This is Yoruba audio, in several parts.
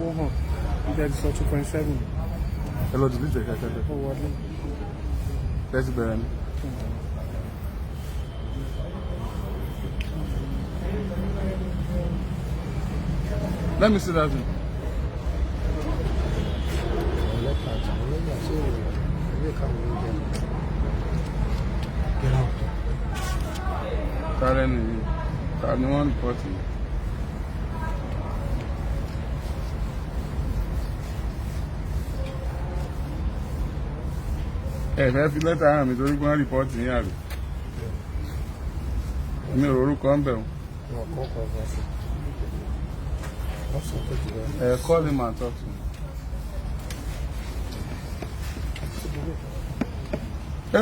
kó hàn nígbà tí sọ 2.7. ẹ lọ dìbìtì ẹ̀ka kẹ́kẹ́. ó wọlé. tẹ́sí bẹ̀rẹ̀ ni. Let me see that thing. Karen one reporting. Fẹ́ fi lẹ́tà hàn mí torí pé wọ́n rìpọ́ọ̀tì yín àrè. Mi ò orúkọ ń bẹ̀ wọ́n. Call him and talk to him.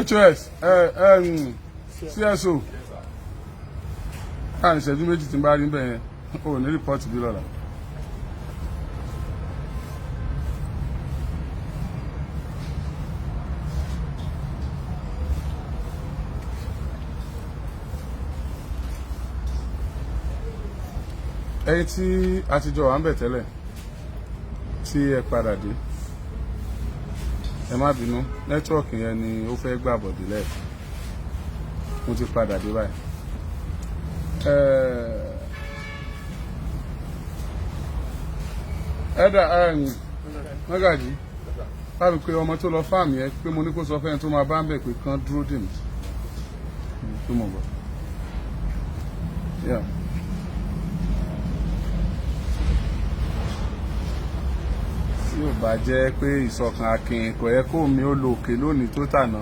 HOS, CSO. Káà ní ìṣẹ́jú méjì tí ń bá rí bẹ́ẹ̀ yẹn, ò ní rìpọ́ọ̀tì bí lọ́la. Ẹ̀yin tí a ti jọ wà ń bẹ̀ tẹ́lẹ̀ tí ẹ padà dé ẹ má bínú nẹ́tíwọ̀kì yẹn ni ó fẹ́ gbà bọ̀dé lẹ́ẹ̀kan mo ti padà dé báyìí. Ẹ̀dà Mọ́gàjí báwo pé ọmọ tó lọ fáàmì ẹ pé mo ní kó sọ fẹ́ni tó máa bá ń bẹ̀ pé kán dúró dè mí tó mọ̀ bọ̀. Tí ò bá jẹ́ pé ìṣọ̀kan akin kò yẹ kó mi ó lo òkè lónìí tó tàná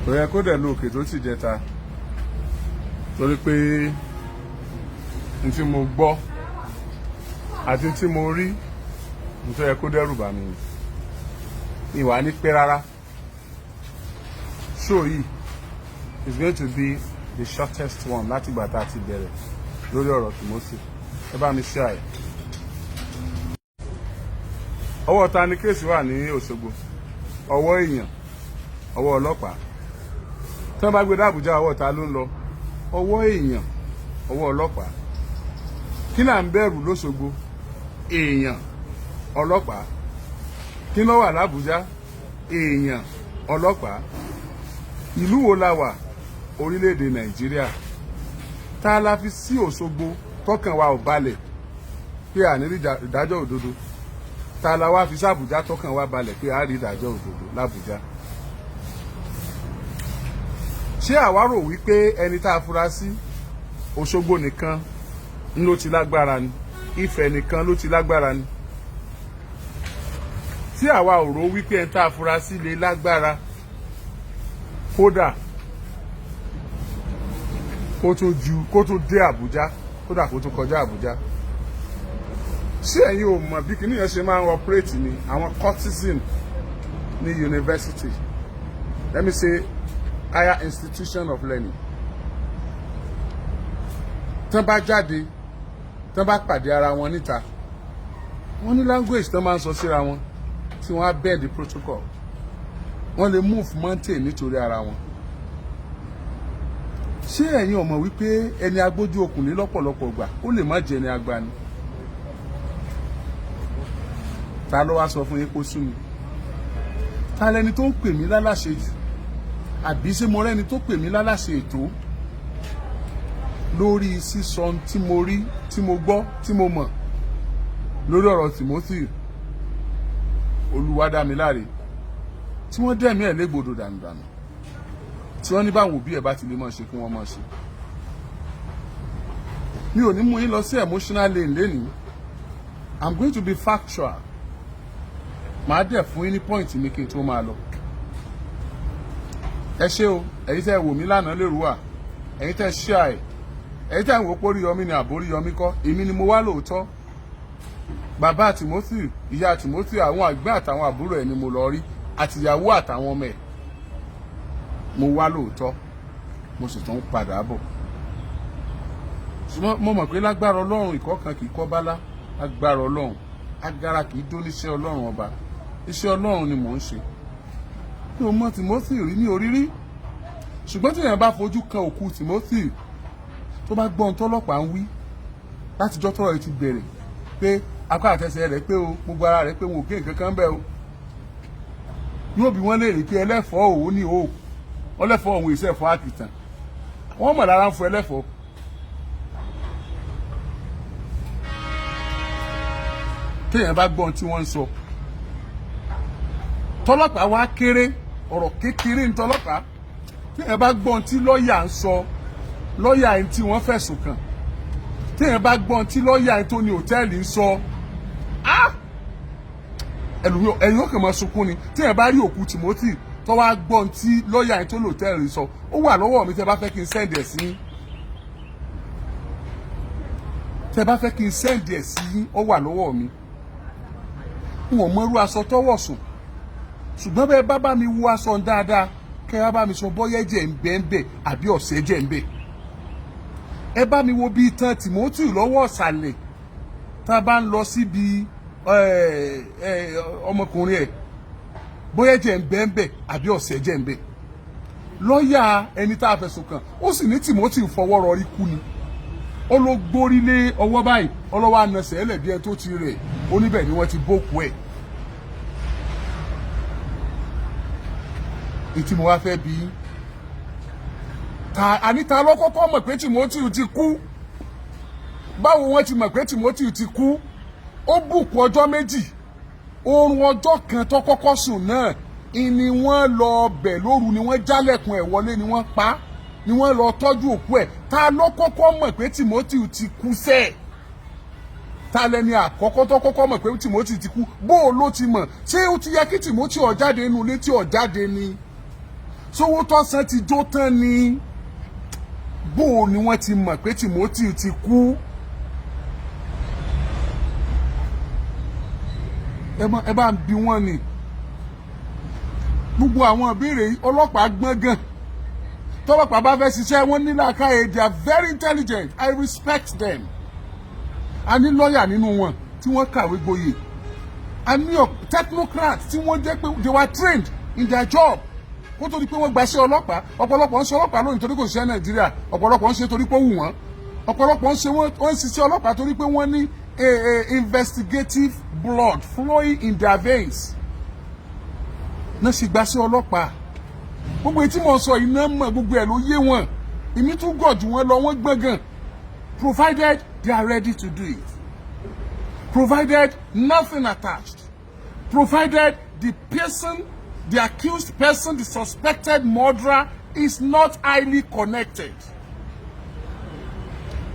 kò yẹ kó dẹ̀ lo òkè tó ti jẹta torí pé n tí mo gbọ́ àti tí mo rí n tó yẹ kó dẹ́rù bà mí ìwà ní pé rárá. Show yìí is going to be the shortest one láti ìgbà tá a ti bẹ̀rẹ̀ lórí ọ̀rọ̀ Timothy. Ẹ bá mi share ẹ̀. Ọwọ́ ta ni kéèsì wà ní Òṣogbo? Ọwọ́ èèyàn, ọwọ́ ọlọ́pàá. Tí wọ́n bá gbé d'Àbújá ọwọ́ ta ló ń lọ? Ọwọ́ èèyàn, ọwọ́ ọlọ́pàá. Kí là ń bẹ̀rù l'Óṣogbo? Èèyàn, ọlọ́pàá. Kí ló wà l'Àbújá? Èèyàn, ọlọ́pàá. Ìlú wo la wà? Orílẹ̀-èdè Nàìjíríà. Tá la fi sí Òṣogbo tọ́kàn wa ò balẹ̀ pé à ní ìdájọ́ òdodo. Ta la wá fi s'Àbújá tọ́kàn wa balẹ̀ pé a rí ìdájọ́ òdodo l'Àbújá. Ṣé àwa rò wípé ẹni tá a fura sí Òṣogbo nìkan ló ti lágbára ni? Ifẹ̀ nìkan ló ti lágbára ni? Tí àwa ò rò wípé ẹni tá a fura sí lè lágbára kódà kó tún dé Àbújá kódà kó tún kọjá Àbújá. Ṣé ẹ̀yin ò mọ̀ bí kìíní yẹn ṣe máa ń operate ni àwọn courtesan ní university, let me say higher institution of learning. Tán bá jáde tán bá pàdé ara wọn níta wọ́n ní language tán máa ń sọ síra wọn tí wọ́n á bend the protocol, wọ́n lè move mountain nítorí ara wọn. Ṣé ẹ̀yin ò mọ̀ wípé ẹni agbójú okùn ní lọ́pọ̀lọpọ̀ gbà ó lè má jẹ́ ẹni agbani? Ta ló wá sọ fún yín kó sú mi? Ta lẹni tó ń pè mí láláṣẹ jù? Àbí ṣé mo rẹ́ni tó pè mí láláṣẹ ètò lórí sísọ tí mo rí, tí mo gbọ́, tí mo mọ̀ lórí ọ̀rọ̀ Timothy Olúwadámiláre tí wọ́n dẹ̀mí ẹ̀ légbodò dànùdànù tí wọ́n ní báwọn òbí ẹ̀ bá ti lè mọ̀ ṣe kí wọ́n mọ̀ ṣe. Mi ò ní mú yín lọ sí emotional lane lénìí. I'm going to be factual. Màá dẹ̀ fún yín ní point mi kí n tó máa lọ. Ẹ ṣé o, ẹ̀yin tẹ́ wò mí lánàá lérò wà, ẹ̀yin tẹ́ share ẹ̀, ẹ̀yin tẹ́ wò pé Oríyọmí ni àbóríyọmí kọ́, èmi ni mo wá lóòótọ́. Bàbá Timothy, ìyá Timothy, àwọn àgbẹ̀ àtàwọn àbúrò ẹ̀ ni mo lọ rí, àtìyàwó àtàwọn ọmọ ẹ̀. Mo wá lóòótọ́, mo sì tún padà bọ̀. Ṣùgbọ́n mo mọ̀ pé lágbára Ọlọ́run ìkọ̀kan kì í kọ́ bálá, lágbára Ọlọ́run agara kì í dó níṣẹ́ Ọlọ́run ọba. Iṣẹ́ Ọlọ́run ni mò ń ṣe. Mi ò mọ̀ Timothy rí ní orírí. Ṣùgbọ́n tí èèyàn bá fojú kan òkú Timothy tó bá gbọ́n tọ́lọ́pàá ń wí látijọ́ tọ́rọ̀ yìí ti bẹ̀rẹ̀ pé apá àtẹsẹ̀ rẹ̀ pé o gbogbo ara rẹ̀ pé wọn ò gé nǹkan kan bẹ́ẹ̀ o yóò bí wọ́n léèrè pé ẹlẹ́fọ̀ọ́ òun ní o ọlẹ́fọ̀ọ́ òun ìṣẹ̀fọ́ àkìtàn wọ́n mọ̀ lára ń fọ ẹlẹ́fọ̀ọ́. téèyàn bá gbọ́n tí wọ́n ń sọ tọ́lọ́pàá wá kéré ọ̀rọ̀ kékeré ń tọ́lọ́pàá téèyàn bá gbọ́n tí lọ́ọ̀yà ń sọ lọ́ọ̀yà ẹni tí wọ́n fẹ̀sùn kàn téèyàn bá gbọ́n tí lọ́ọ̀yà ẹni tó ní hòtẹ́ẹ̀lì ń sọ ẹ̀yìn ó kàn máa sunkún ni téèyàn bá rí òkú Timothy tó wá gbọ́n tí lọ́ọ̀yà ẹni tó ní hòtẹ́ẹ̀lì ń sọ ó wà lọ́wọ́ mi tẹ́ bá fẹ́ kí n sẹ́ǹdì ẹ̀ sí tẹ́ bá fẹ́ kí n sẹ́ǹdì ẹ̀ sí ó wà lọ́wọ́ mi n ò mọrú aṣọ tọwọ́ sùn ṣùgbọ́n bẹ́ẹ̀ bá bá mi wo aṣọ dáadáa kẹ́ ẹ bá mi sọ bọ́yá ẹ̀jẹ̀ ń bẹ ń bẹ àbí ọ̀sẹ̀ ẹ̀jẹ̀ ń bẹ ẹ bá mi wo bí itan Timothy lọ́wọ́ ọ̀sàlẹ̀ tá a bá ń lọ síbi ọmọkùnrin ẹ̀ bóyá ẹ̀jẹ̀ ń bẹ ń bẹ àbí ọ̀sẹ̀ ẹ̀jẹ̀ ń bẹ lọ́ọ̀yà ẹni tá a fẹ̀sùn kàn ó sì ní Timothy fọwọ́ rọrí kú ni ó ló gbórí lé ọwọ́ báyìí ọlọ́wọ́ ànàṣẹ́ ẹlẹ́bí ẹ tó ti rẹ̀ oníbẹ̀ ni wọ́n ti bókù ẹ̀. ìtì mo wá fẹ́ bí ta ló kọ́kọ́ mọ̀ pé Timothy ti kú báwo wọ́n ti mọ̀ pé Timothy ti kú ó bùkún ọjọ́ méjì oorun ọjọ́ kan tó kọ́kọ́ sùn náà ni wọ́n lọ bẹ̀ lóru ni wọ́n jálẹ̀kùn ẹ̀ wọlé ni wọ́n pa ni wọ́n lọ tọ́jú òkú ẹ̀ ta ló kọ́kọ́ mọ̀ pé Timothy ti kú sẹ́ẹ̀ ta lẹni àkọ́kọ́ tó kọ́kọ́ mọ̀ pé Timothy ti kú bó o ló ti mọ̀ ṣé ó ti yẹ kí Timothy ó jáde nínú ilé tí ó jáde ni sówó tọ́sán ti jó tán ni bó o ni wọ́n ti mọ̀ pé Timothy ti kú ẹ bá ń bi wọ́n ni gbogbo àwọn ìbéèrè ọlọ́pàá gbọ́n gan tọ́lọ́pàá bá fẹ́ ṣiṣẹ́ wọ́n ní làákàyè they are very intelligent I respect them a ní lọ́ọ̀yà nínú wọn tí wọ́n kàwé gboyè a ní technocrats tí wọ́n jẹ́ pé they were trained in their job kó tó di pé wọ́n gbaṣẹ́ ọlọ́pàá ọ̀pọ̀lọpọ̀ ń ṣe ọlọ́pàá lónìí torí kò ṣiṣẹ́ Nàìjíríà ọ̀pọ̀lọpọ̀ ń ṣe torí pé ó wù wọ́n ọ̀pọ̀lọpọ̀ ń ṣiṣẹ́ ọlọ́pàá torí pé wọ́n ní investigative blood flowing in their veins náà sì gbaṣẹ́ ọlọ́pàá gbogbo etí mọ̀ sọ iná mọ̀ gbogbo ẹ̀ ló yé wọn ìmí tún gọ̀ jù wọ́n lọ wọ́n gbọ̀ngàn provided they are ready to do it provided nothing attached provided the accused person, the suspected murderer is not highly connected.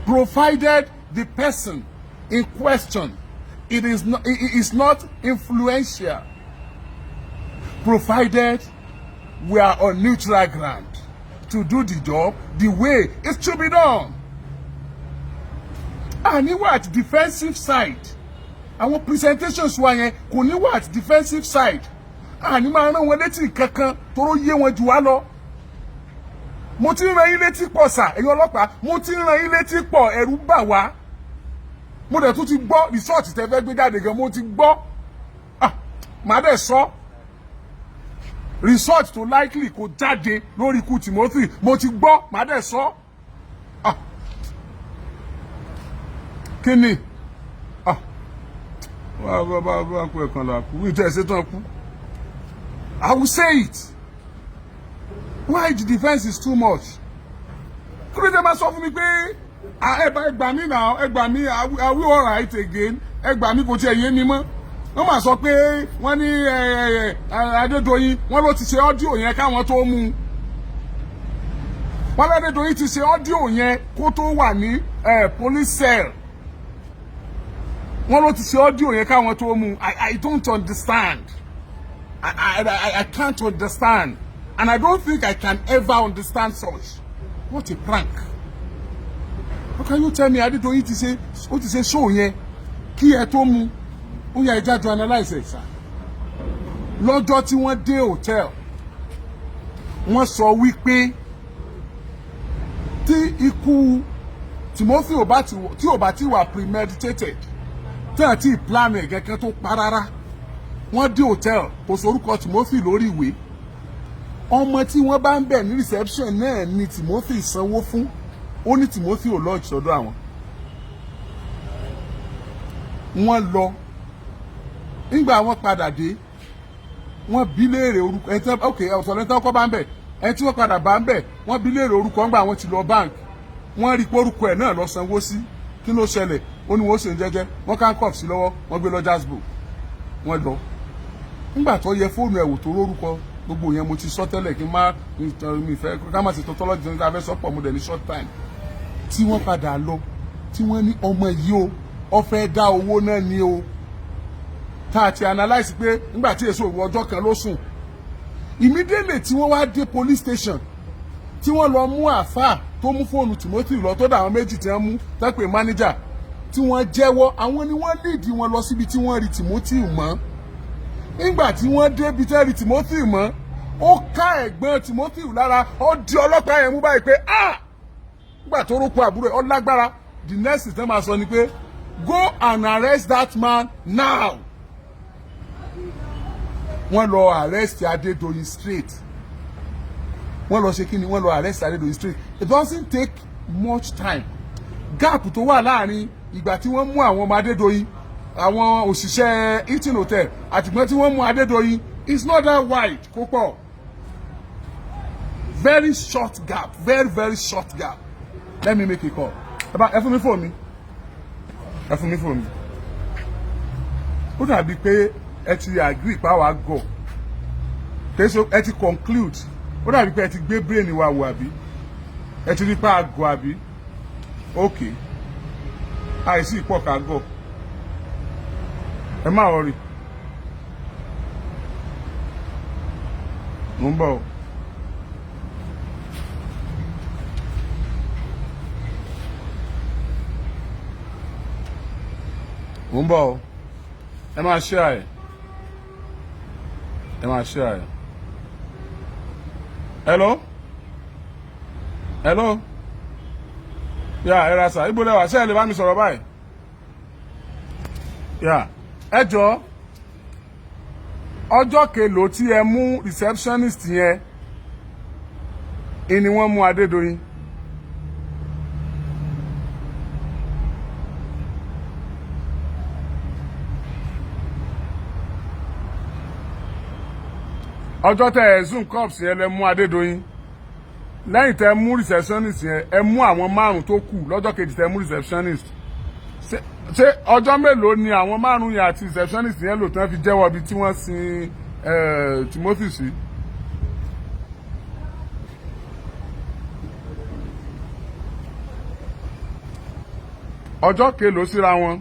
Provided the person in question is not influential. Provided we are on neutral ground to do the job the way it should be done. And you were at defensive side. Our presentations were kò ní wà at defensive side. Àní máa rán wọn létí kankan tóró yé wọn jù wá lọ. Mo ti rán yín létí pọ̀ sà ẹ̀yin ọlọ́pàá mo ti rán yín létí pọ̀ ẹ̀rù bà wá. Mo dẹ̀ tún ti gbọ́ resort tẹ́ fẹ́ gbé jáde gan mo ti gbọ́. Màá dẹ̀ sọ. Resort tó likely kó jáde lórí ikú Timothy mo ti gbọ́ màá dẹ̀ sọ. Kí ni? Wá kú ẹ̀kan là kú ìtẹ́ ẹ̀sẹ̀ tán kú. I will say it. Why the defense is too much? Kí ló dé máa sọ fún mi pé ẹ gbà mí now ẹ gbà mí are we all right again? Ẹ gbà mí kò tiẹ̀ yé mi mọ́. Wọ́n máa sọ pé wọ́n ní Adédoyin wọ́n ló ti ṣe ọ́díò yẹn káwọn tó mú un. Wọ́n l'Adédoyin ti ṣe ọ́díò yẹn kó tó wà ní police cell. Wọ́n ló ti ṣe ọ́díò yẹn káwọn tó mú un. I don't understand. I can't understand. And I don't think I can ever understand such. What a prank. How can you tell me Adédoyin ti ṣe show yẹn kí ẹ tó mú ó yá ẹja jọ analyse ẹ̀ sá. Lọ́jọ́ tí wọ́n dé hotel wọ́n sọ wípé tí ikú Timothy tí ò bá ti wà premeditated tí àti plan ẹ̀ gẹ́gẹ́ tó pa rárá wọ́n dé hotel kò sorúkọ Timothy lórí ìwé ọmọ tí wọ́n bá ń bẹ̀ ní reception náà ni Timothy sanwó fún ó ní Timothy ò lodge sọ́dọ̀ àwọn wọ́n lọ nígbà wọ́n padà dé wọ́n bi léèrè orúkọ ẹni tí ok ọ̀tọ̀lẹ́tọ́ kọ́ bá ń bẹ̀ ẹni tí wọ́n padà bá ń bẹ̀ wọ́n bi léèrè orúkọ ńgbà wọ́n ti lọ bank wọ́n rí porúkọ ẹ̀ náà lọ sanwó sí kí ló ṣẹlẹ̀ ó ní wọ́n ṣe ń jẹ́jẹ́ wọ́n ká cup sí lọ́wọ́ wọ́n gbé lọ jasbo wọ́n lọ nígbà tó yẹ fóònù ẹ̀ wò tó lórúkọ gbogbo yẹn mo ti sọ tẹ́lẹ̀ kí n má mi fẹ́ ká má ti tautology tó ń ta fẹ́ sọ́pọ̀ mo dẹ̀ ní short time tí wọ́n padà lọ tí wọ́n ní ọmọ yìí o ó fẹ́ dá owó náà ní o tá a ti analyse pé nígbà tí èso òwò ọjọ́ kan ló sùn immediately tí wọ́n wá dé police station tí wọ́n lọ mú àáfàá tó mú fóònù Timothy lọ tó dà àwọn méjì tí wọ́n mú tẹ́pẹ́ manager tí wọ́n jẹ́wọ́ àwọn ni wọ́n lead wọn lọ síbi tí wọ́n rí Timothy mọ́ nígbà tí wọ́n dé ibi tí wọ́n rí Timothy mọ́ ó ká ẹ̀gbọ́n Timothy lára ó di ọlọ́pàá yẹn mú báyìí pé nígbà tó rúkọ àbúrò ẹ̀ ó lágbára the next thing máa sọ ni pé go and arrest that man now wọ́n lọ arrest Adédoyin straight wọ́n lọ ṣe kí ni wọ́n lọ arrest Adédoyin straight it doesn't take much time gap tó wà láàrin ìgbà tí wọ́n mú àwọn ọmọ Adédoyin àwọn òṣìṣẹ́ Hilton hotel àtìgbọ́n tí wọ́n mú Adédoyin it's not that wide kó pọ̀ very short gap very short gap let me make a call ẹ fún mi fóònù mi ẹ fún mi fóònù mi ó dàbí pé ẹ ti agree pàwọ́ àgọ́ tẹ́sán ẹ ti conclude ó dàbí pé ẹ ti gbé brain wa wò àbí ẹ ti rí pa àgọ́ àbí ok àìsí ìpọ̀kà àgọ́ ẹ má worry mo ń bọ̀ mo ń bọ̀ ẹ máa share ẹ máa share hello ẹ ra sà ibo lẹ́wà ṣé ẹ lè bá mi sọ̀rọ̀ báyìí ẹ jọ̀ọ́ ọjọ́ kelòó tí ẹ mú receptionist yẹn ni wọ́n mú Adédoyin ọjọ́ tẹ ẹ zoom cups yẹn lẹ mú Adédoyin lẹ́yìn tẹ mú receptionist yẹn ẹ mú àwọn márùn tó kù lọ́jọ́ kejì tẹ mú receptionist ṣé ọjọ́ mélòó ni àwọn márùn yẹn àti receptionist yẹn lò tán fi jẹ́wọ́ ibi tí wọ́n sin Timothy sí. ọjọ́ kelòó síra wọn.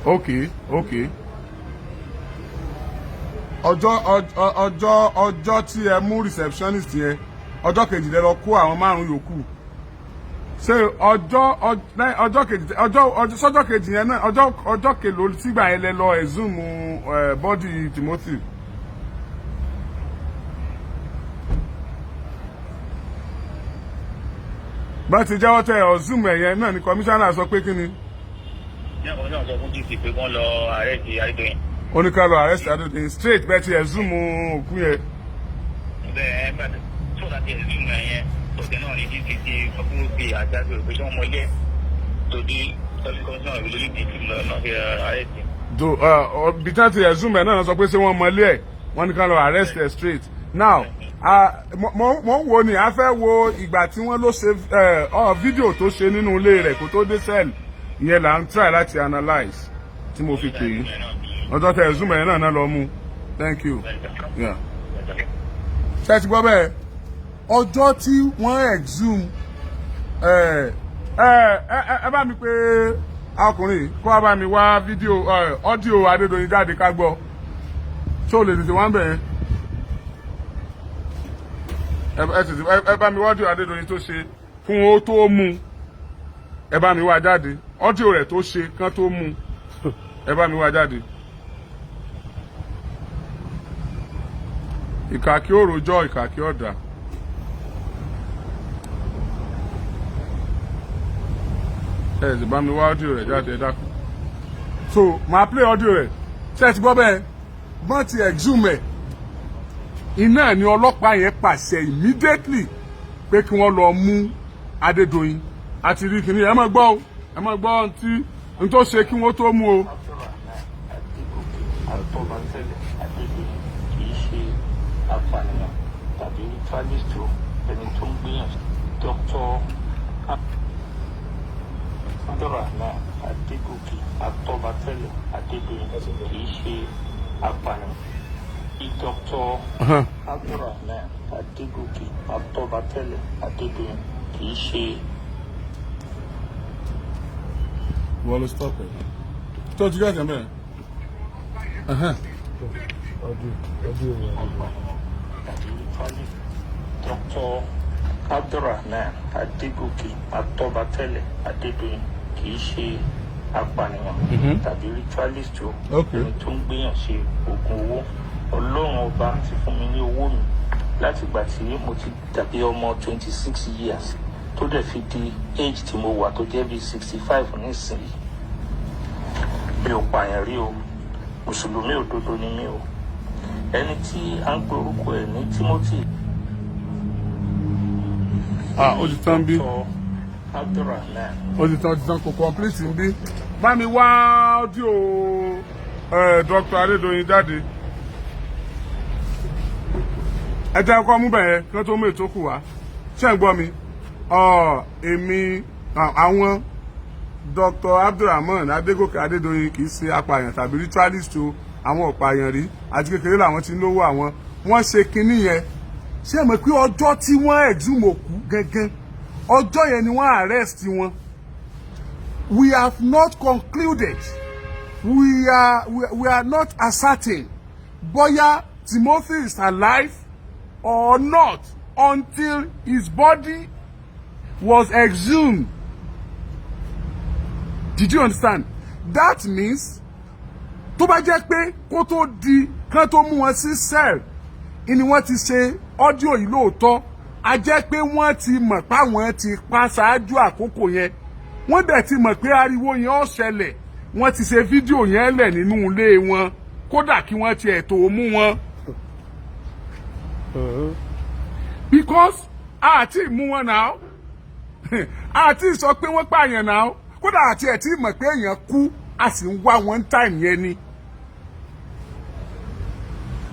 Okay. ọjọ́ tí ẹ mú receptionist yẹn ọjọ́ kejì lẹ lọ kó àwọn márùn yòókù ṣé ọjọ́ kejì yẹn náà ọjọ́ kelòó sígbà yẹn lẹ lọ exhume body Timothy. bá ti jẹ́wọ́ tẹ exhume ẹ̀yẹn náà ni commissioner sọ pé kí ni. Àwọn náà sọ fún GC pé wọ́n lọ arrest Adédoyin. Ó ní ká lọ arrest Adédoyin straight bẹ́ẹ̀ ti exhume òkú yẹn. Bẹ́ẹ̀ bá tó láti exhume yẹn tó tẹ̀ náà ní GC ti fọ́kúrú pé àjáde òpè tí wọ́n mọ ilé tó di sọ́fíkọ́sì náà lórí ìdí náà fi arrest. Bí tí wọ́n ti exhume ẹ̀ náà sọ pé ṣé wọ́n mọ ilé ẹ̀ wọ́n ní ká lọ arrest ẹ̀ straight. Now mo ń wo ni a fẹ́ wo ìgbà tí wọ́n ló ṣe fídíò tó ṣe nínú ilé rẹ̀ kó tó dé sẹ́ẹ̀lì ìyẹn là ń try láti analyse tí mo fi pè yín ọjọ́ tẹ zoom ẹ̀yẹn náà lọ mú thank you. ṣé ti gbọ́ bẹ́ẹ̀ ọjọ́ tí wọ́n exhume ẹ bá mi pé ọkùnrin kó wá bá mi wá fídíò ọ́díò Adédoyin jáde ká gbọ́ ṣé o lè tètè wá ń bẹ̀ yẹn ẹ bá mi wá ọ́díò Adédoyin tó ṣe fún ó tó mú ẹ bá mi wá jáde ọ́díò rẹ̀ tó ṣe kán tó mú ẹ bá mi wá jáde. ìkà kí ó rojọ́ ìkà kí ó dà. ẹ sì bá mi wá ọ́díò rẹ̀ jáde ẹ dákun. so màá play ọ́díò rẹ̀ ṣé ẹ ti gbọ́ bẹ́ẹ̀ bọ́n ti exhume ẹ̀ iná ni ọlọ́pàá yẹn pàṣẹ immediately pé kí wọ́n lọ mú Adédoyin àti rí kìíní ẹ máa gbọ́ tí n tó ṣe kí wọ́n tó mú o. Àtọ́bátẹ́lẹ̀ Adédoyin kì í ṣe apànìyàn tàbí ritualist ẹni tó ń gbìyànjú. Dr. Abdulrahman Adégòkè Àtọ́bátẹ́lẹ̀ Adédoyin kì í ṣe apànìyàn. Dr. Abdulrahman Adégòkè Àtọ́bátẹ́lẹ̀ Adédoyin kì í ṣe. Wọ́n ló stop ẹ̀. Tó ti gẹ́gẹ́ mẹ́rin. Dr. Abdulrahman Adégòkè Àtọ́bátẹ́lẹ̀ Adédoyin kì í ṣe apànìyàn tàbí ritualist ẹni tó ń gbìyàn ṣe oògùn owó. Ọlọ́run ọba ti fún mi ní owó mi láti ìgbà tí mo ti dàbí ọmọ 26 years tó dẹ̀ fi di age tí mo wà tó jẹ́ bí 65 nísìnyí. Mi ò pààyàn rí o, mùsùlùmí òdodo ni mí o. Ẹni tí à ń pe orúkọ ẹ̀ ní Timothy. Ó ti tán bí. Abdulrahman. Ó ti tán kò complete ń bí. Bá mi wá ọ́díò Dr. Adédoyin jáde. Ẹ jẹ́ ọkọ mú bẹ̀yẹn kí wọ́n tó mú ètò kù wá. Ṣé ń gbọ́ mi? Èmi àwọn Dr. Abdulrahman Adégòkè Adédoyin kì í ṣe apààyàn tàbí ritualist o, àwọn ọ̀pààyàn rí àti kékeré làwọn ti ń lówó àwọn. Wọ́n ṣe kinní yẹn. Ṣé ẹ mọ̀ pé ọjọ́ tí wọ́n exhume òkú gẹ́gẹ́ ọjọ́ yẹn ni wọ́n arrest wọn? We have not concluded. We are not ascertain bóyá Timothy is alive or not until his body was exhumed. Did you understand? That means tó bá jẹ́ pé kó tó di kán tó mú wọn sí cell ni wọ́n ti ṣe ọ́díò yìí lóòótọ́, a jẹ́ pé wọ́n ti mọ̀ páwọn ti pa ṣáájú àkókò yẹn, wọ́n dẹ̀ ti mọ̀ pé ariwo yẹn ó ṣẹlẹ̀, wọ́n ti ṣe fídíò yẹn lẹ̀ nínú ilé wọn kódà kí wọ́n tiẹ̀ tó mú wọn. Because àti mú wọn náà àti sọ pé wọ́n pààyàn náà kódà àti ẹ̀ tí mọ̀ pé èèyàn kú a sì ń wá one time yẹn ni.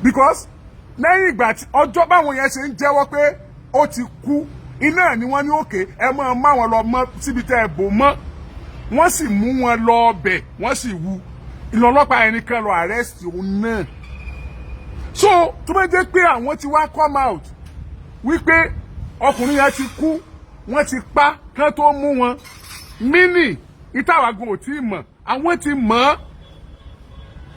Because lẹ́yìn ìgbà tí ọjọ́ báwọn yẹn ṣe ń jẹ́wọ́ pé ó ti kú iná ni wọ́n ní òkè ẹ máa má wọn lọ mọ́ síbi tẹ́ ẹ bò mọ́, wọ́n sì mú wọn lọ ọbẹ̀ wọ́n sì wú ìlọlọ́pàá ẹnìkan lọ arrest òun náà. So tó bá jẹ́ pé àwọn ti wá come out wípé ọkùnrin yẹn ti kú wọ́n ti pa kán tó mú wọn, mínì ìtàwágun ò tí ì mọ̀ àwọn ti mọ̀ ọ́,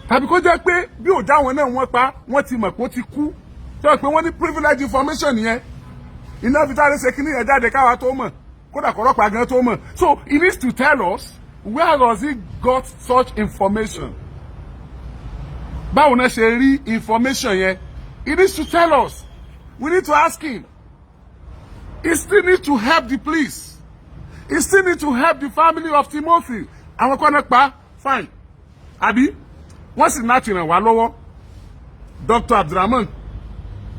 tàbí kó jẹ́ pé bí òjá wọn náà wọ́n pa wọ́n ti mọ̀ pé ó ti kú, tó yẹ pé wọ́n ní privilege information yẹn iná fi táre ṣe kíní yẹn jáde káwa tó mọ̀ kódà kọ́lọ́pàá gan tó mọ̀. So he needs to tell us where does he got such information. Báwo náà ṣe rí information yẹn, he needs to tell us. We need to ask him. He still needs to help the police. He still needs to help the family of Timothy. Àwọn kan náà pa fine àbí wọ́n sì náà ti ràn wá lọ́wọ́. Dr. Abdulrahman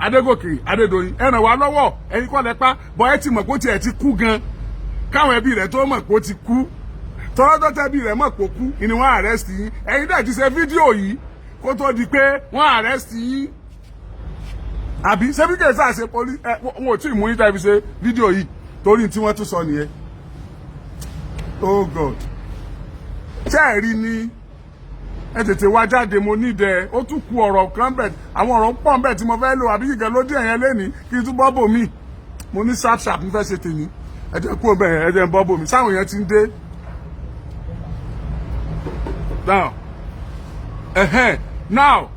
Adégòkè Adédoyin ẹ ràn wá lọ́wọ́, ẹ̀yin kọ́ lẹ pa bọ́ ẹ ti mọ̀ pé ó tiẹ̀ ti kú gan káwọn ẹbí rẹ̀ tó mọ̀ pé ó ti kú, tọ́lọ́dọ́ tẹ́bí rẹ̀ mọ̀ pé ó kú ni wọ́n arrest yín. Ẹ̀yin dẹ̀ ti ṣe fídíò yìí kó tó di pé wọ́n arrest yín àbí ṣebí kèé sáà ṣe poli wọn ò tí ì mú yín tàbí ṣe fídíò yìí torí tí wọ́n tún sọ nìyẹn. Oh God, ṣé ẹ rí ni ẹ tètè wá jáde, mo nídẹ̀ ó tún ku ọ̀rọ̀ kan bẹ̀, àwọn ọ̀rọ̀ pọ̀ bẹ̀ tí mo fẹ́ lò àbí kíkẹ́ ló dé ẹ̀yẹn lẹ́ni kí n tún bọ́ bò mí, mo ní sharp sharp ń fẹ́ ṣe tèmi, ẹ jẹ́ kú ọbẹ̀ ẹ jẹ́ ń bọ́ bò mí, sáwọn yẹn ti ń dé. Now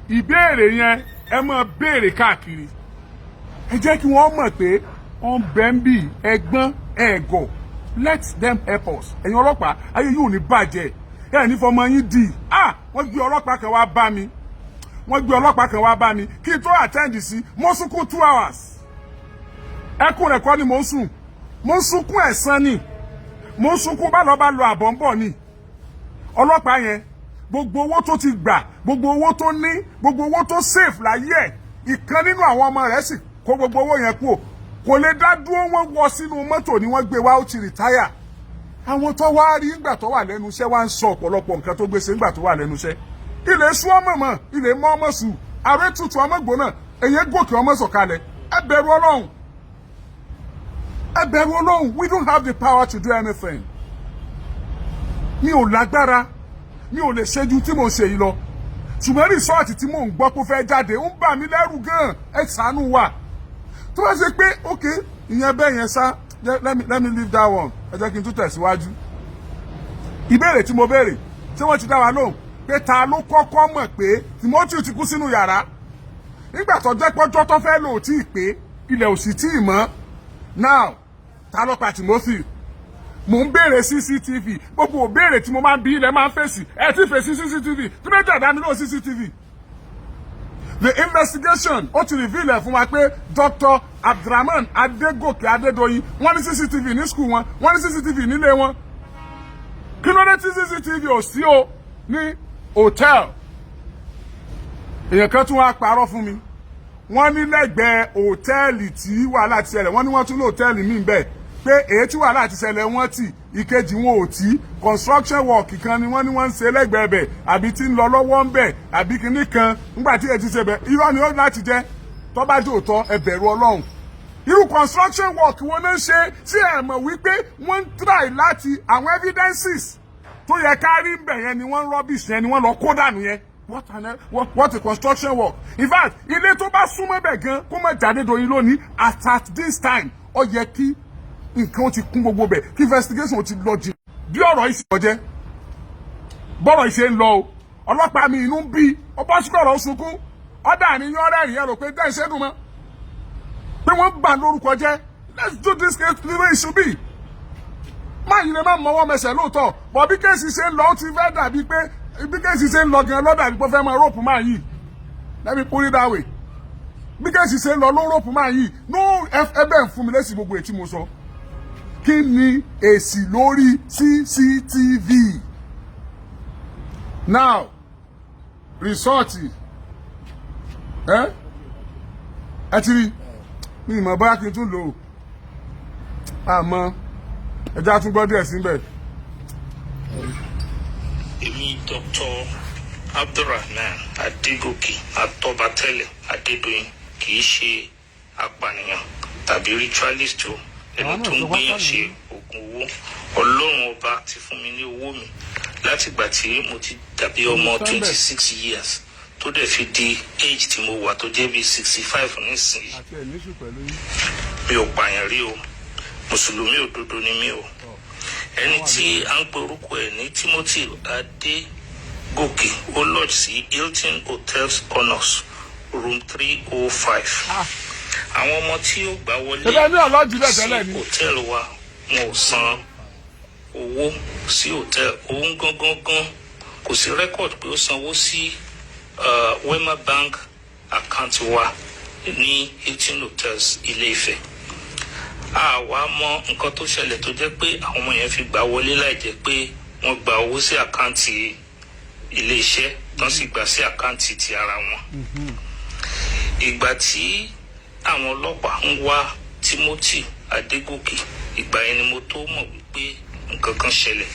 ìbéèrè yẹn ẹ máa béèrè káàkiri, ẹ jẹ́ kí wọ́n mọ̀ pé wọ́n bẹ́ ń bì ẹ̀gbọ́n ẹ̀gọ̀, let them help us. Ẹ̀yin ọlọ́pàá ayé yóò ní bàjẹ́ ẹ̀ ní fọmọ yín dì wọ́n gbé ọlọ́pàá kan wá bá mi, kí n tó attend sí mo sunkún 2 hours. Ẹkún rẹ̀ kọ́ ni mo ń sùn, mo ń sunkún ẹ̀san ni, mo ń sunkún bá lọ àbọ̀ ń bọ̀ ni. Ọlọ́pàá yẹn gbogbo owó tó ti gbà, gbogbo owó tó ní, gbogbo owó tó save láyé ẹ̀ ìkan nínú àwọn ọmọ rẹ̀ sì kó gbogbo owó yẹn kú kò lè dá dúró wọ́n wọ sínú mọ́tò ni wọ́n gbé wá ó ti rìtáyà àwọn tó wá rí ìgbà tó wà lẹ́nu iṣẹ́ wá ń sọ ọ̀pọ̀lọpọ̀ nǹkan tó gbèsè ìgbà tó wà lẹ́nu iṣẹ́ ilé sú ọmọ mọ̀ ilé mọ́ ọmọ sùn ààrẹ tutù ọmọ gbóná èyí gòkè ọmọ sọ̀kalẹ̀ ẹ bẹ̀rù Ọlọ́run we don't have the power to do anything mi ò lágbára mi ò lè ṣẹ́jú tí mò ń ṣe yìí lọ ṣùgbọ́n rìsọ́ọ̀tì tí mò ń gbọ́ pé ó fẹ́ jáde ń bà mí lẹ́rù gan ẹ ṣàánú wa tó bá ṣe pé ok ìyẹn bẹ́ẹ̀ yẹn sá let me leave that one ẹ jẹ́ kí n tún tẹ̀síwájú ìbéèrè tí mo béèrè tí wọ́n ti dá wa lóhùn pé ta ló kọ́kọ́ mọ̀ pé Timothy ti kú sínú yàrá nígbà tó jẹ́ pọ́jọ́ tó fẹ́ lò ó tí ì pé ilẹ̀ ò sì tí ì mọ́ now ta ló pa Timothy mo ń béèrè CCTV gbogbo òbéèrè tí mo máa ń bí ilẹ̀ máa ń fèsì ẹ ti fèsì CCTV tí méjì ẹ̀dá mi ló CCTV the investigation ó ti reveal ẹ̀ fún wa pé Dr. Abdulrahman Adégòkè Adédoyin wọ́n ní CCTV ní school wọn wọ́n ní CCTV nílé wọn kí ló dé tí CCTV ò sí o ní hotel èèyàn kan tún wá parọ́ fún mi wọ́n ní lẹ́gbẹ̀ẹ́ hòtẹ́ẹ̀lì tí wàhálà ti ṣẹlẹ̀ wọ́n ní wọ́n tún ní hòtẹ́ẹ̀lì míì bẹ́ẹ̀ pé èyí tí wàhálà ti ṣẹlẹ̀ wọ́n tì ìkejì wọn ò tí construction work kan ni wọ́n ní wọ́n ń ṣe lẹ́gbẹ̀ẹ́ bẹ̀ àbí tí ń lọ lọ́wọ́ ń bẹ̀ àbí kinní kan nígbà tí èyí ti ṣe bẹ̀ irọ́ ni ó láti jẹ́ tó bá jẹ́ òótọ́ ẹ bẹ̀rù Ọlọ́run irú construction work wọn náà ṣe sí ẹ mọ̀ wípé wọ́n ń try láti àwọn evidences tó yẹ ká rí ń bẹ̀ yẹn ni wọ́n ń rubbish yẹn ni wọ́n lọ kó dànù yẹn what a construction work in fact ilé tó bá súnmọ́ bẹ̀ gan kó má jáde doyin lónìí at this time ó yẹ kí nǹkan ti kún gbogbo bẹ̀ kí investigation ti lọ jìn bí ọ̀rọ̀ yìí sì lọ jẹ́ bọ́rọ̀ yìí ṣe ń lọ o ọlọ́pàá mi inú ń bí ọba sùkọ̀rọ̀ ó sunkún ọ̀dà ni yán rẹ́rìn yẹn rò pé dẹ́ ìṣẹ́dùn mọ́ pé wọ́n bà lórúkọ jẹ́ let's do this case the way it should be máa yìí lè má mọ́wọ́ mẹsẹ̀ lóòótọ́ bọ̀ bí kéèsì ṣe ń lọ ó ti fẹ́ dàbí pé bí kéèsì ṣe ń lọ gan lọ́dà ní pé fẹ́ máa rọ́ọ̀pù máa yìí let me put it that way bí kéèsì ṣe ń lọ ló rọ́ọ̀pù máa yìí no ẹbẹ̀ ń fún mi lẹ́sìn gbogbo ètí mo sọ kí ni èsì lórí CCTV now rìsọ́ọ̀tì ẹ ti rí mi ìmọ̀ bá kí n tún lò ó àmọ́ ẹja tún gbọ́ díẹ̀ síbẹ̀. èmi Dr. Abdulrahman Adégòkè Atọ́batẹ́lẹ̀ Adédoyin kì í ṣe apànìyàn tàbí ritualist o ẹni tó ń gbìyàn ṣe oògùn owó Ọlọ́run ọba ti fún mi ní owó mi láti ìgbà tí mo ti dàbí ọmọ 26 years tó dẹ̀ fi di age tí mo wà tó jẹ́ bí 65 nísìnyí mi ò pààyàn rí o mùsùlùmí òdodo ni mí o ẹni tí à ń pe orúkọ ẹ̀ ní Timothy Adégòkè ó lodge sí Hilton Hotels Honors room 305 àwọn ọmọ tí ó gbà wọlé sí hòtẹ́ẹ̀lì wa wọn ò san owó sí hòtẹ́ẹ̀lì òun gangan kò sí rẹ́kọ̀d pé ó sanwó sí Wema Bank account wa ní Hilton Hotels Ilé-Ifẹ̀ àwa mọ nǹkan tó ṣẹlẹ̀ tó jẹ́ pé àwọn ọmọ yẹn fi gbà wọlé láì jẹ́ pé wọ́n gba owó sí àkáǹtì ilé-iṣẹ́ tán sì gbà sí àkáǹtì ti ara wọn. ìgbà tí àwọn ọlọ́pàá ń wá Timothy Adégòkè ìgbà yẹn ni mo tó mọ̀ wípé nǹkan kan ṣẹlẹ̀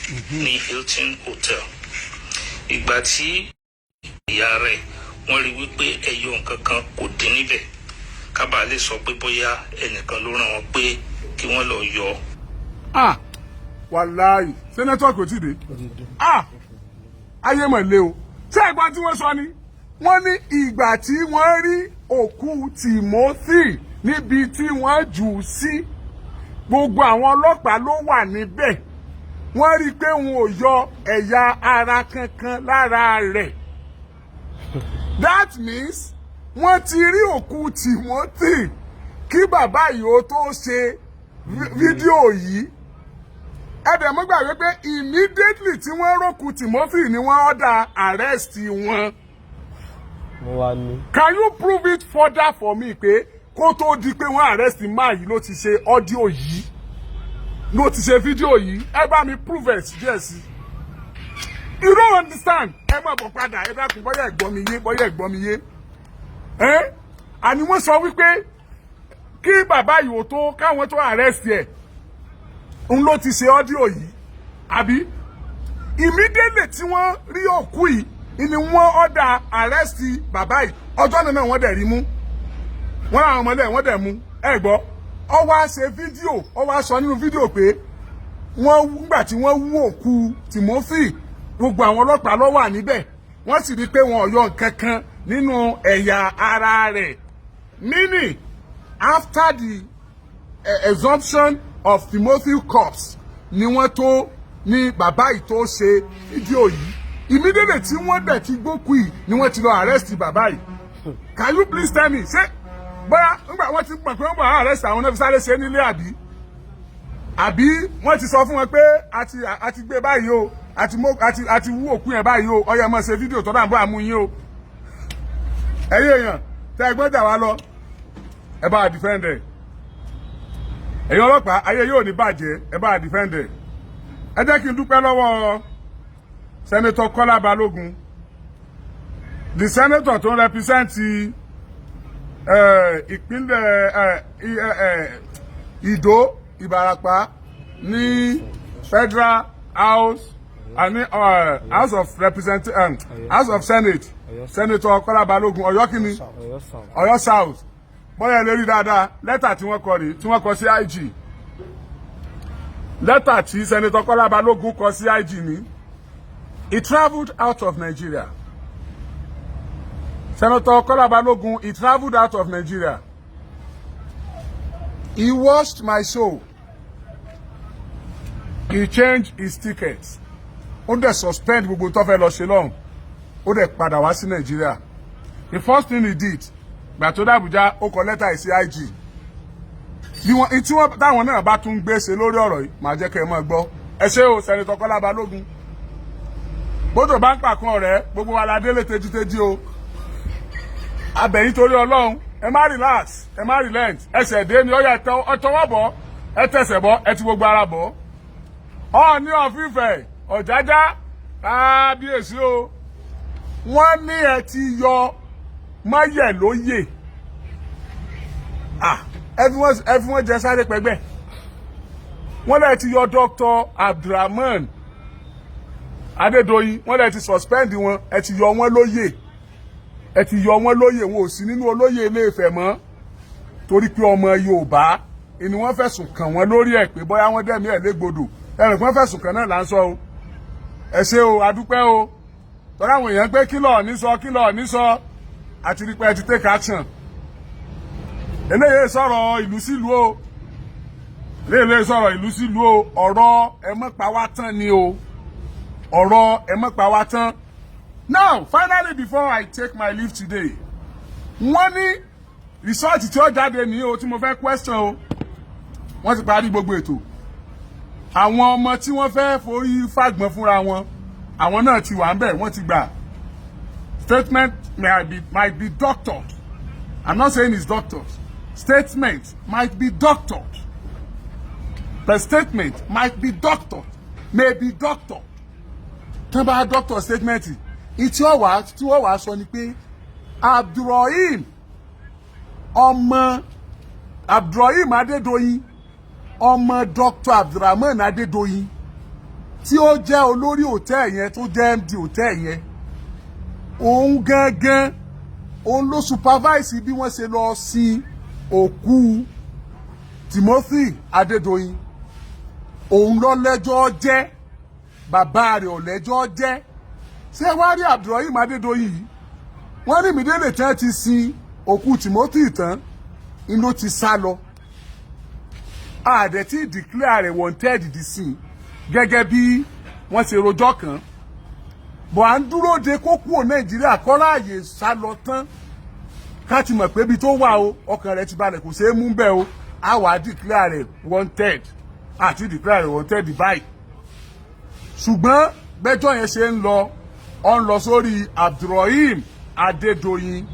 ní Hilton Hotel. ìgbà tí ìyá rẹ̀ wọ́n rí wípé ẹyọ nǹkan kan kò dín níbẹ̀ kábà lè sọ pé bóyá ẹnìkan ló ràn wọ́n pé kí wọ́n lọ yọ. wàláì sẹ́nẹ́tọ̀ kò tí ì dé ayé mọ̀ lé o ṣé ẹ̀gbọ́n tí wọ́n sọ ni wọ́n ní ìgbà tí wọ́n rí òkú Timothy níbi tí wọ́n jù ú sí gbogbo àwọn ọlọ́pàá ló wà níbẹ̀ wọ́n rí i pé wọn ò yọ ẹ̀yà ara kankan lára rẹ̀ that means wọ́n ti rí òkú Timothy kí bàbá yìí ó tó ṣe fídíò yìí ẹ̀dẹ̀ mọ́ gbàgbé pé immediately tí wọ́n rókú Timothy ni wọ́n order arrest wọn. Can you prove it further for me pé kó tó di pé wọ́n arrest máa yìí ló ti ṣe audio yìí ló ti ṣe fídíò yìí ẹ bá mi prove it díẹ̀ sí. You don't understand ẹ má bọ̀ padà ẹ dákun bóyá ẹ̀gbọ́n mi yé bóyá ẹ̀gbọ́n mi yé. àní wọ́n sọ wípé kí bàbá yìí ò tó káwọn tó arrest ẹ̀ ń ló ti ṣe ọ́díò yìí àbí immediately tí wọ́n rí òkú yìí ni wọ́n order arrest bàbá yìí ọjọ́ náà wọ́n dẹ̀ rí mú wọ́n àwọn ọmọlẹ́ wọ́n dẹ̀ mú ẹ gbọ́ ọ wá ṣe fídíò ọ wá sọ nínú fídíò pé wọ́n gbà tí wọ́n wú òkú Timothy gbogbo àwọn ọlọ́pàá ló wà níbẹ̀ wọ́n sì rí pé wọn ò yọ nǹkan kan nínú ẹ̀yà ara rẹ̀ meaning after the exhumption of Timothy corpse ni wọ́n tó ní bàbá yìí tó ṣe fídíò yìí immediately tí wọ́n dẹ̀ ti gbókù yìí ni wọ́n ti lọ arrest bàbá yìí can you please tell me ṣé bóyá nígbà wọ́n ti pọ̀ pé wọ́n bọ̀ arrest àwọn náà fi sáré ṣe nílé àbí wọ́n ti sọ fún wọn pé àti gbé báyìí o àti wú òkú yẹn báyìí o ọyọ máa ṣe fídíò tó bá ń bọ́ àmú yín o ẹ̀yin èèyàn tẹ́ ẹgbẹ́ jà wá lọ ẹ bá defend ẹ̀ ẹ̀yin ọlọ́pàá ayé yóò ní bàjẹ́ ẹ bá defend ẹ̀ ẹ jẹ́ kí n dúpẹ́ lọ́wọ́ Senator Kọ́lá Balógun the senator tó ń represent ìpínlẹ̀ Ìdó Ìbàràpá ní Federal House and House of Representatives House of Senate Senator Kọ́lá Balógun Ọ̀yọ́ kìíní Ọ̀yọ́ South bóyá lè rí dáadáa lẹ́tà tí wọ́n kọ rí tí wọ́n kọ sí IG lẹ́tà tí Senator Kọ́lá Balógun kọ sí IG ní he travelled out of Nigeria. Senator Kọ́lá Balógun, he travelled out of Nigeria. He washed my soul. He changed his ticket. Ó dẹ̀ suspend gbogbo tó fẹ́ lọ ṣe lọ́hùn. Ó dẹ̀ padà wá sí Nigeria. The first thing he did, gbà tó dé Abuja, ó kọ lẹ́tà sí IG. Bí wọ́n tí wọ́n táwọn náà bá tún gbé ṣe lórí ọ̀rọ̀ yìí, màá jẹ́ kẹ́ ẹ máa gbọ́. Ẹ ṣé o, Senator Kọ́lá Balógun. Bódò bá ń pàkan ọ̀rẹ́, gbogbo wa la délé tejútejú o. Abẹ̀yìn torí Ọlọ́run ẹ má relax ẹ má relent ẹsẹ̀ dé ni ó yẹ ẹtọwọ́ bọ̀ ẹ tẹsẹ̀ bọ̀ ẹ ti gbogbo ara bọ̀ Ọọ̀ni of Ifẹ̀ Ọ̀jájá kábíyèsí o wọ́n ní ẹ ti yọ máyẹ̀ lóyè ẹ fi wọ́n jẹ sáré pẹ́gbẹ́ wọ́n lẹ ti yọ Dr. Abdulrahman Adédoyin wọ́n lẹ ti suspend wọn ẹ ti yọ wọ́n lóyè ẹ ti yọ wọ́n lóyè wọn ò sí nínú olóyè Ilé Ifẹ̀ mọ́ torí pé ọmọ Yorùbá ni wọ́n fẹ̀sùn kàn wọ́n lórí ẹ̀ pé bóyá wọ́n dẹ̀mí ẹ̀ légbodò ẹ̀rìn kan fẹ̀sùn kàn náà là ń sọ o ẹ ṣé o adúpẹ́ o tọ́lá àwọn èèyàn pé kí lọ́ọ̀ ní sọ àti rí pé ẹ ti take action eléyìí sọ̀rọ̀ ìlú sílùú o eléyìí sọ̀rọ̀ ìlú sílùú o ọ̀rọ̀ ẹ mọ́ pa wá tán ni o ọ̀rọ̀ ẹ mọ́ pa wá tán. Now, finally, before I take my leave today, wọ́n ní result tí ó jáde ní o tí mo fẹ́ question o wọ́n ti parí gbogbo ètò àwọn ọmọ tí wọ́n fẹ́ forí fàgbọ́n fúnra wọn àwọn náà ti wà ń bẹ̀ wọ́n ti gbà statement might be doctored. I'm not saying it's doctored. Statement might be doctored. The statement might be doctored, may be doctored. Tán bá doctor statement tí wọ́n wá sọ ni pé Abdulrahim ọmọ Abdulrahim Adédoyin ọmọ Dr. Abdulrahman Adédoyin tí ó jẹ́ olórí hòtẹ́ẹ̀ yẹn tó jẹ́ MD hòtẹ́ẹ̀ yẹn òun gangan òun ló supervise bí wọ́n ṣe lọ sin òkú Timothy Adédoyin òun ló lẹ́jọ́ jẹ́ bàbá rẹ̀ ò lẹ́jọ́ jẹ́ ṣé wá rí Abdulrahim Adédoyin yìí wọ́n ní ìmídélé tí wọ́n ti sin òkú Timothy tán inú ti sá lọ àdẹ̀ tí declare rẹ̀ wanted di sin gẹ́gẹ́ bí wọ́n ṣe rojọ́ kan bọ̀ à ń dúró de kó kúrò Nàìjíríà kọ́lá àyè sá lọ tán ká ti mọ̀ pé ibi tó wà o ọkàn rẹ̀ ti balẹ̀ kò ṣeé mú bẹ́ẹ̀ o á wàá declare rẹ̀ wanted àti declare rẹ̀ wanted báyìí ṣùgbọ́n gbẹ́jọ́ yẹn ṣe ń lọ sórí Abdulrahim Adédoyin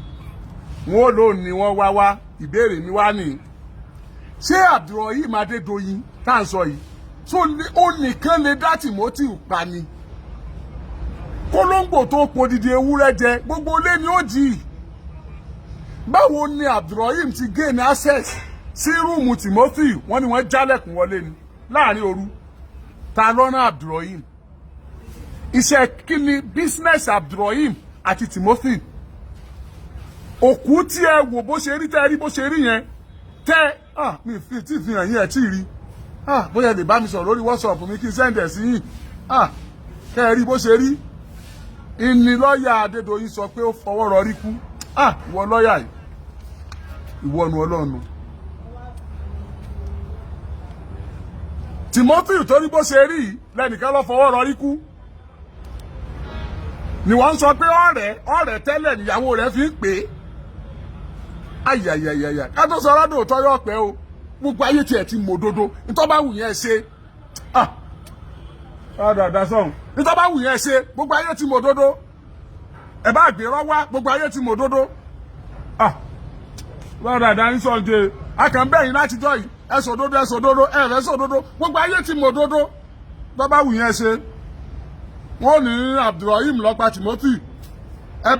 wọn ò lóun ni wọ́n wá ìbéèrè mi wá ní ṣé Abdulrahim Adédoyin tá à ń sọ yìí tó ó nìkan lè dá Timothy pa ni kólóńgbò tó podidi ewúrẹ́ jẹ gbogbo ilé ni ó jì báwo ni Abdulrahim ti gain access sí rúùmù Timothy wọ́n ní wọ́n jálẹ̀kùn wọlé ni láàrin òru ta lọ́nà Abdulrahim iṣẹ́ kí ni business Abdulrahim àti Timothy òkú tí ẹ wò bó ṣe rí tẹ́ rí bó ṣe rí yẹn tẹ́ mi tí fi hàn yín ẹ̀ tí rí bóyá lè bá mi sọ̀rọ̀ lórí WhatsApp mi kí n send ẹ̀ sí yín kẹ́ ẹ rí bó ṣe rí ìní lọ́ọ̀yà Adédoyin sọ pé ó fọwọ́ rọrí kú ìwọ lọ́ọ̀yà yìí ìwọ nu Ọlọ́run Timothy torí bó ṣe rí lẹ́nìkan ló fọwọ́ rọrí kú ni wọ́n sọ pé ọ̀rẹ́ tẹ́lẹ̀ níyàwó rẹ̀ fi ń pè é ayayayaya ká tó sọ ọlọ́dún òótọ́ yóò pẹ́ o gbogbo ayé tiẹ̀ ti mọ̀ òdodo nítorí bá wù yẹn ṣe dáadáa sọ̀hún nítorí bá wù yẹn ṣe gbogbo ayé ti mọ̀ òdodo ẹ̀ bá gbèrò wá gbogbo ayé ti mọ̀ òdodo dáadáa ní sọ̀njẹ́ akànbẹ́yìn láti jọ yìí ẹ̀sọ̀ òdodo ẹ̀rẹ́ sọ̀ òdodo gbogbo ayé ti mọ̀ òdodo tó bá wù yẹn ṣe wọ́n ní Abdulrahim lọ́pa Timothy ẹ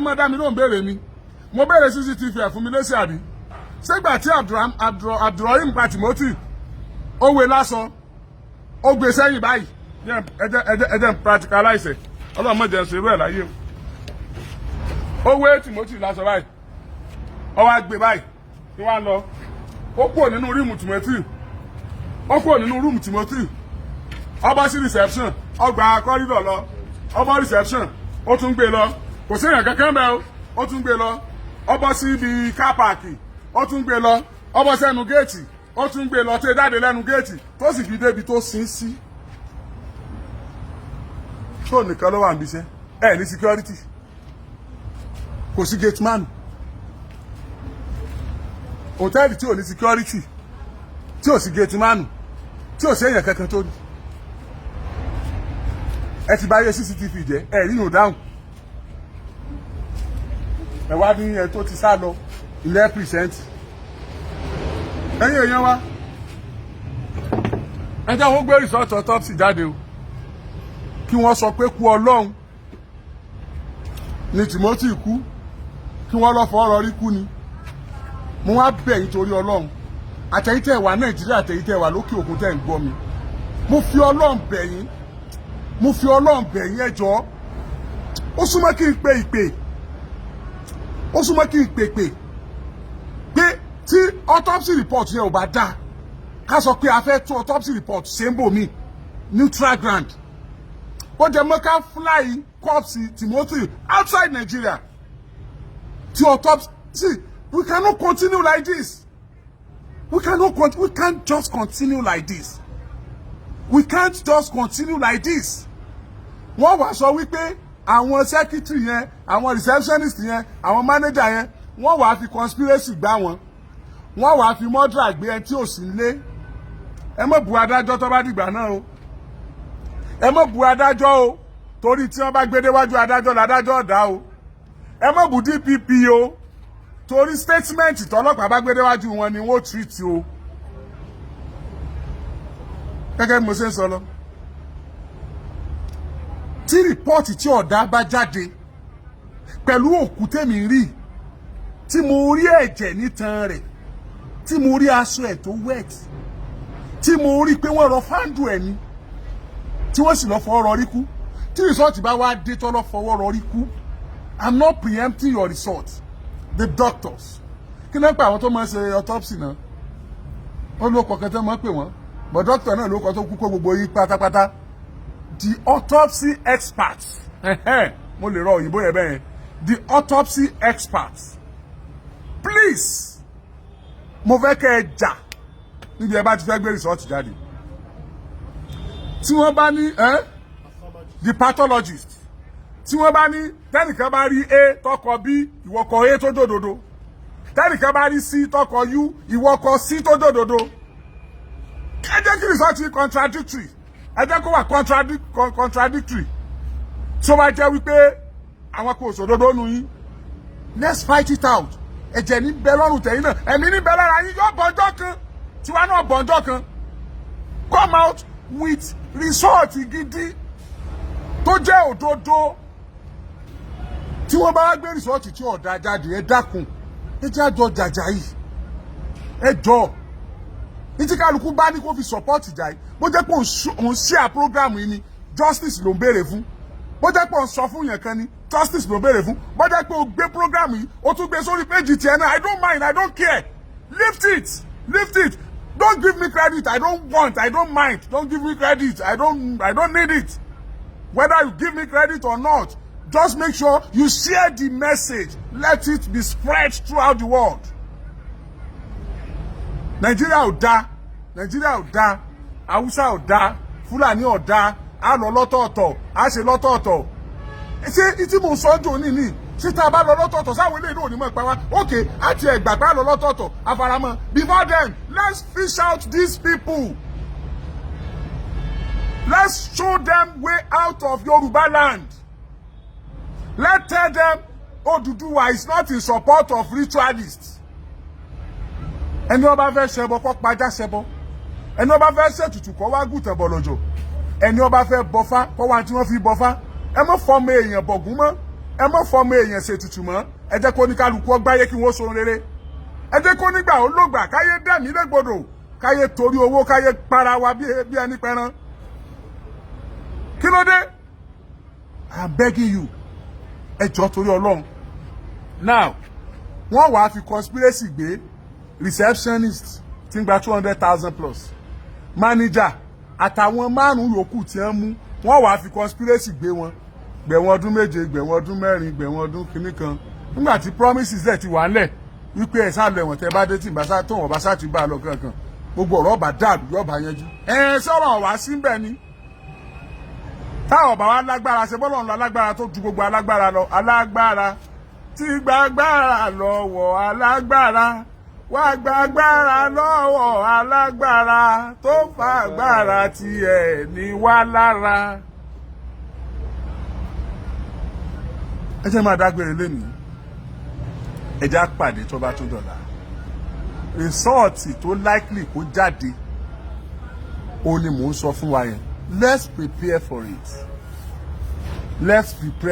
mọ́ dá mi ló ń béèrè mi mo béèrè CCTV ẹ̀ fún mi lésì àbí ṣégbà tí Abdulrahim pa Timothy ó wé lásán ó gbé sẹ́yìn báyìí ẹjẹ́ ń practicalize ẹ̀ ọlọ́mọdé ṣe irú ẹ̀ láyé ó wé Timothy lásán báyìí ó wá gbé báyìí ní wá lọ ó kúrò nínú rúùmù Timothy ó bọ́ sí reception ó gba corridor lọ ó bọ́ reception ó tún gbé lọ kò sí èèyàn kankan bẹ́ẹ̀ ó tún gbé lọ ó bọ́ sí ibi car park ó tún gbé lọ ó bọ́ sẹ́nu géètì ó tún gbé lọ tó jáde lẹ́nu géètì tó sì fi débi tó sin sí tó nìkan ló wà níbi iṣẹ́ ẹ̀ ní security kò sí gate man hòtẹ́ẹ̀lì tí ò ní security tí ò sí gate man tí ò sí èèyàn kankan tó ní ẹ ti bá yé CCTV jẹ ẹ rí yóò dáhùn ẹ wá ní ẹ tó ti sá lọ ilẹ̀ present ẹ̀yin èèyàn wa ẹ jẹ́ wọ́n gbé result autopsy jáde o kí wọ́n sọ pé kú Ọlọ́run ni Timothy kú kí wọ́n lọ fọwọ́ rọrí kú ni mo wá bẹ̀ yín torí Ọlọ́run àtẹ̀yìntẹ̀ wà Nàìjíríà àtẹ̀yìntẹ̀ wà lókè òkun tẹ̀ ń gbọ́ mi mo fi Ọlọ́run bẹ̀ yín ẹ jọ̀ọ́ ó súnmọ́ kí n pe ìpè ó súnmọ́ kí n pè pé tí autopsy report yẹn ò bá dáa ká sọ pé a fẹ́ tún autopsy report ṣe ń bò mí neutral ground ó jẹ́ mọ́ ká fly corpse Timothy outside Nigeria tí autopsy see we cannot continue like this we can't just continue like this. We can't just continue like this. Wọ́n wá sọ wípé àwọn secretary yẹn, àwọn receptionist yẹn, àwọn manager yẹn, wọ́n wá fi conspiracy gbá wọn. Wọ́n wá fi murder gbé ẹni tí ò sí nílé. Ẹ má bu adájọ́ tó bá dìgbà náà o. Ẹ má bu adájọ́ o. Torí tí wọ́n bá gbé déwájú adájọ́ ládájọ́ ọ̀dá o. Ẹ má bu DPP o. Torí statement tọ́lọ́pàá bá gbé déwájú wọn ni wọ́n treat o. Gẹ́gẹ́ bí mo ṣe ń sọ lọ tí rìpọ́ọ̀tì tí ọ̀dà bá jáde pẹ̀lú òkú tèmi rí tí mo rí ẹ̀jẹ̀ nítan rẹ̀ tí mo rí aṣọ ẹ̀ tó wet tí mo rí pé wọ́n rọ fáńdù ẹ̀ ni tí wọ́n sì lọ fọwọ́ rọrí kú tí rìsọ́ọ̀tì bá wá dé tọ́ lọ fọwọ́ rọrí kú I'm not preempting your result the doctors kí náà pé àwọn tó máa ń ṣe autopsy náà ó ló kọ̀ọ̀kan tó máa ń pè wọ́n. But doctor náà ló kọ tó kú kó gbogbo yín pátápátá the autopsy experts mo lè rọ òyìnbó yẹn bẹ́ẹ̀ the autopsy experts please mo fẹ́ kẹ́ ẹ jà níbi ẹ bá ti fẹ́ gbé result jáde tí wọ́n bá ní the pathologist tí wọ́n bá ní tẹ́nìkan bá rí A tọkọ B ìwọ kọ A tó dòdòdó tẹ́nìkan bá rí C tọkọ U ìwọ kọ C tó dòdòdó ẹ jẹ́ kí result yìí contradictory ẹ jẹ́ kó wà contradictory tí ó bá jẹ́ wípé àwọn kò sòdodo nu yín let's fight it out ẹ̀jẹ̀ ní bẹ lọ́rùn tẹ̀yìn náà ẹ̀mí ní bẹ lára yín yóò bọ́jọ́ kan tiwa náà bọ́jọ́ kan come out with result gidi tó jẹ́ òdodo tí wọ́n bá gbé result tí ọ̀dà jáde ẹ dákun ẹ jẹ́ àjọ jàjà yìí ẹ jọ ní tí kálukú bá ní kó fi support ìjà yìí bó jẹ́ pé òun share program yìí ni justice ló ń béèrè fún bó jẹ́ pé òun sọ fún yẹn kan ni justice ló ń béèrè fún bó jẹ́ pé o gbé program yìí o tún gbé sórí péjì tiẹ̀ náà I don't mind I don't care lift it don't give me credit I don't want I don't mind don't give me credit I don't need it whether you give me credit or not just make sure you share the message let it be spread throughout the world. Nigeria ò dá Hausa ò dá Fúlàní ò dá a lọ lọ́tọ̀ọ̀tọ̀ a ṣe lọ́tọ̀ọ̀tọ̀ ṣé tí mo sọ jò ní ṣé tá a bá lọ lọ́tọ̀ọ̀tọ̀ sáwọn eléyìí náà ò ní mọ̀ pa wá okay àti ẹ̀gbà pa lọ lọ́tọ̀ọ̀tọ̀ àfaramọ́ before then let's fish out these people let's show them way out of Yoruba land let's tell them Oduduwa is not in support of ritualists. Ẹni ó bá fẹ́ ṣẹbọ kó pajá ṣẹbọ ẹni ó bá fẹ́ ṣètùtù kó wá gùtẹ̀ bọ̀ lọ́jọ́ ẹni ó bá fẹ́ bọfá kó wá tí wọ́n fi bọfá ẹ má fọmọ èèyàn bọ̀gún mọ́ ẹ má fọmọ èèyàn ṣètùtù mọ́ ẹ jẹ́ kó ní kálukú ọgbáyé kí wọ́n so rere ẹ jẹ́ kó nígbà ó lògbà káyé dẹ̀mí légbodò káyé torí owó káyé para wa bí ẹni pẹran kí ló dé I'm begging you ẹ jọ̀ọ́ torí Ọlọ́run now wọ́n wàá fi conspiracy gbé receptionist tí ń gba 200,000 plus manager àtàwọn márùn-ún yòókù tí wọ́n mú wọ́n wàá fi conspiracy gbé wọn gbẹ̀wọ̀n ọdún 7 gbẹ̀wọ̀n ọdún 4 gbẹ̀wọ̀n ọdún kìíní kan nígbà tí promises ẹ̀ ti wà ńlẹ̀ wípé ẹ̀ sáà lọ ẹ̀wọ̀n tẹ́ bá dé tí ìbáṣá tó wọ́n bá sá ti bá a lọ kankan gbogbo ọ̀rọ̀ ọba dàrú yọba yanjú sọ̀rọ̀ wá síbẹ̀ ni táwọn ọba wa lágbára ṣe bọ́lọ̀ ńlọ alágbára tó ju gbogbo alágbára lọ alágbára tí gbàgbára lọ́wọ́ alágbára wá gbàgbára lọ́wọ́ alágbára tó fa agbára tiẹ̀ ní wá lára. ẹ jẹ́ máa dágbére lénìí ẹ jẹ́ á pàdé tó bá tún dọ̀la rìsọ́ọ̀tì tó likely kó jáde òun ni mò ń sọ fún wa yẹn let's prepare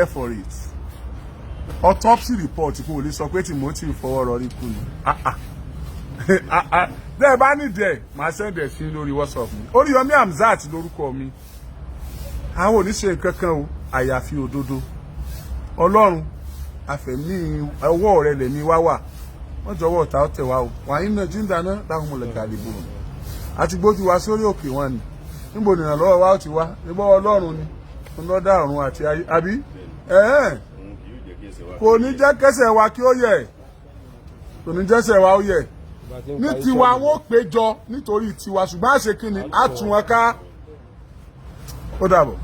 for it autopsy report kò lè sọ pé Timothy fọwọ́ rọrí kú ni dẹ́ ẹ bá nídìí ẹ̀ máa sẹ́ndẹ̀ sí lórí WhatsApp mi Oríyọmí Hamzat lórúkọ mi àwọn ò ní ṣe nǹkan kan o àyàfi òdodo Ọlọ́run àfẹ̀mí ọwọ́ rẹ̀ lẹ̀mí wá wà wọ́n jọ̀wọ́ ọ̀tá ọ̀tẹ̀ wa o wàá iná jíǹdáná dáhùn mọ̀lẹ̀ gàlíbò àti gbójú wa sórí òkè wọn ni níbo nìyàn lọ́wọ́ wa ó ti wá níbo Ọlọ́run ni ọlọ́dà ọ̀run àti ayé àbí kò ní jẹ́ kẹsẹ̀ wa kí ó yẹ̀ kò ní jẹ́sẹ̀ wa ó yẹ̀ ní tiwa wọn ó péjọ nítorí tiwa ṣùgbọ́n àṣekínni á tún wọn ká ó dàbọ̀.